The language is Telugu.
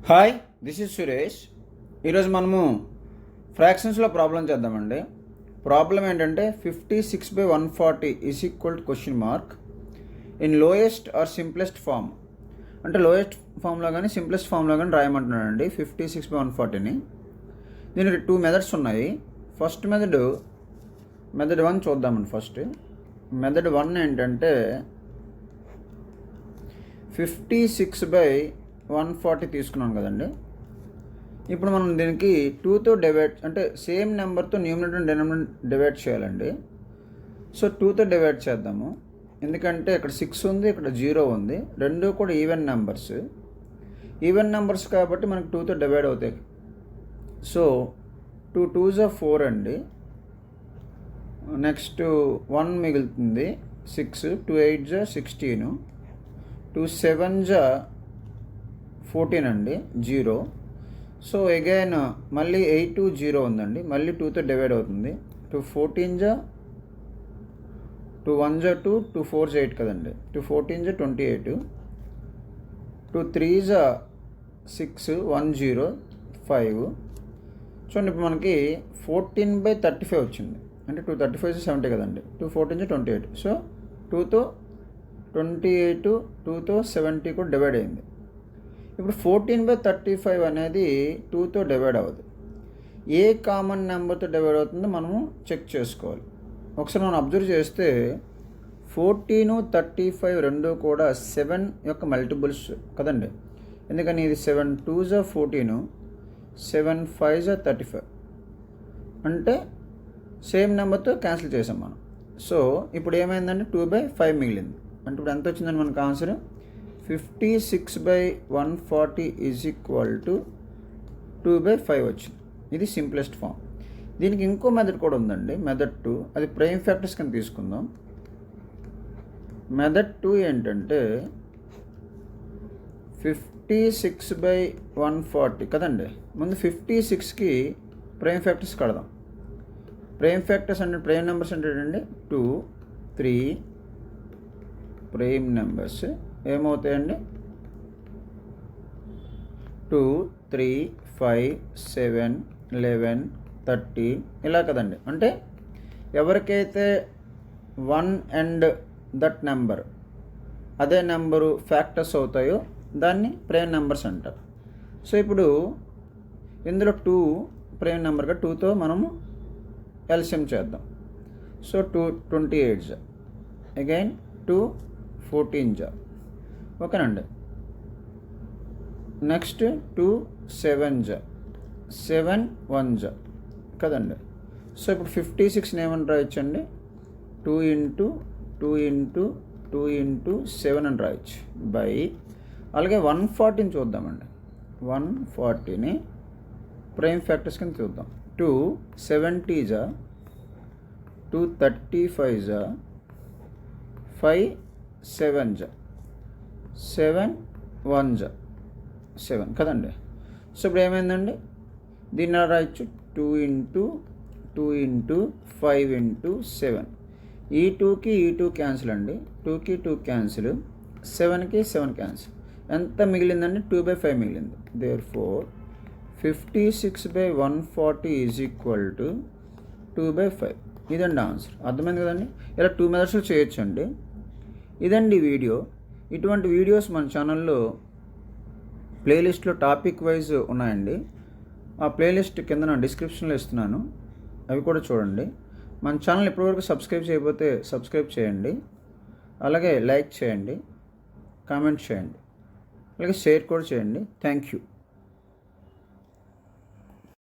Hi, this is Suresh. ఈరోజు మనము ఫ్రాక్షన్స్లో ప్రాబ్లం చేద్దామండి. ప్రాబ్లం ఏంటంటే 56/140 is equal to question mark in lowest or simplest form. అంటే లోయెస్ట్ ఫామ్లో కానీ సింప్లెస్ట్ ఫామ్లో కానీ రాయమంటున్నానండి 56/140ని. దీనికి 2 మెథడ్స్ ఉన్నాయి. ఫస్ట్ మెథడ్ 1 చూద్దామండి. ఫస్ట్ మెథడ్ 1 ఏంటంటే 56/140 తీసుకున్నాను కదండి. ఇప్పుడు మనం దీనికి 2తో డివైడ్, అంటే సేమ్ నెంబర్తో న్యూమినేటర్ అండ్ డినామినేటర్ డివైడ్ చేయాలండి. సో 2తో డివైడ్ చేద్దాము. ఎందుకంటే ఇక్కడ 6 ఉంది, ఇక్కడ 0 ఉంది. రెండు కూడా ఈవెన్ నెంబర్స్ కాబట్టి మనకు 2తో డివైడ్ అవుతాయి. సో 2 2s are 4 అండి. నెక్స్ట్ 1 మిగులుతుంది 6, 2 8s are 16, 2 7s are 14 అండి, 0. సో అగైన్ మళ్ళీ 8 0 ఉందండి, మళ్ళీ 2తో డివైడ్ అవుతుంది. 2 14s are 2 1s are 2, 2 4s 8 కదండి. 2 14s are 28, 2 3s are 6, 1 0 5. చూడండి, ఇప్పుడు మనకి 14/35 వచ్చింది. అంటే 2 35 70 కదండి. 2 14s are 28. సో 2తో 28, 2తో 70 కూడా డివైడ్ అయింది. ఇప్పుడు 14/35 అనేది 2తో డివైడ్ అవ్వదు. ఏ కామన్ నెంబర్తో డివైడ్ అవుతుందో మనము చెక్ చేసుకోవాలి. ఒకసారి మనం అబ్జర్వ్ చేస్తే 14, 35 రెండు కూడా 7 యొక్క మల్టిపుల్స్ కదండి. ఎందుకని ఇది 7 2s are 14, 7 5s are 35. అంటే సేమ్ నెంబర్తో క్యాన్సిల్ చేసాం మనం. సో ఇప్పుడు ఏమైందంటే 2/5 మిగిలింది. అంటే ఇప్పుడు ఎంత వచ్చిందని మనకు ఆన్సర్ 56/140 ఈజ్ ఈక్వల్ టు 2/5 వచ్చింది. ఇది సింప్లెస్ట్ ఫామ్. దీనికి ఇంకో మెథడ్ కూడా ఉందండి, మెథడ్ 2. అది ప్రైమ్ ఫ్యాక్టర్స్ కింద తీసుకుందాం. మెథడ్ 2 ఏంటంటే 56/140 కదండి. ముందు 56కి ప్రైమ్ ఫ్యాక్టర్స్ కడదాం. ప్రైమ్ ఫ్యాక్టర్స్ అంటే ప్రైమ్ నెంబర్స్ అంటే ఏంటండి 2 3 ప్రైమ్ నెంబర్స్ ఏమవుతాయండి 2 3 5 7 11 30 ఇలా కదండి. అంటే ఎవరికైతే 1 అండ్ దట్ నెంబర్ అదే నెంబరు ఫ్యాక్టర్స్ అవుతాయో దాన్ని ప్రైమ్ నెంబర్స్ అంటారు. సో ఇప్పుడు ఇందులో 2 ప్రైమ్ నెంబర్గా 2తో మనము ఎల్సిఎం చేద్దాం. సో 2 28s అగైన్ 2 14s ఓకేనండి. నెక్స్ట్ 2 7s 7 1s కదండి. సో ఇప్పుడు 56ని ఏమని రాయొచ్చండి 2 into 2 into 2 into 7 అని రాయొచ్చు బై. అలాగే 140ని చూద్దామండి. 140ని ప్రైమ్ ఫ్యాక్టర్స్ కింద చూద్దాం. 2 70s 2 35s 5 7s 7 1s 7 కదండి. సో ఇప్పుడు ఏమైందండి దీన్ని రాయొచ్చు 2 into 2 into 5 into 7. ఈ 2కి ఈ 2 క్యాన్సిల్ అండి, 2కి 2 క్యాన్సిల్, 7కి 7 క్యాన్సిల్. ఎంత మిగిలిందండి 2/5 మిగిలింది. Therefore 56/140 is equal to 2/5. ఇదండి ఆన్సర్. అర్థమైంది కదండి. ఇలా 2 మెథడ్స్లో చేయొచ్చు అండి. ఇదండి వీడియో. ఇటువంటి వీడియోస్ మన ఛానల్లో ప్లేలిస్ట్లో టాపిక్ వైజ్ ఉన్నాయండి. ఆ ప్లేలిస్ట్ కింద నా డిస్క్రిప్షన్లో ఇస్తున్నాను, అవి కూడా చూడండి. మన ఛానల్ ఇప్పటివరకు సబ్స్క్రైబ్ చేయకపోతే సబ్స్క్రైబ్ చేయండి. అలాగే లైక్ చేయండి, కామెంట్ చేయండి, అలాగే షేర్ కూడా చేయండి. Thank you.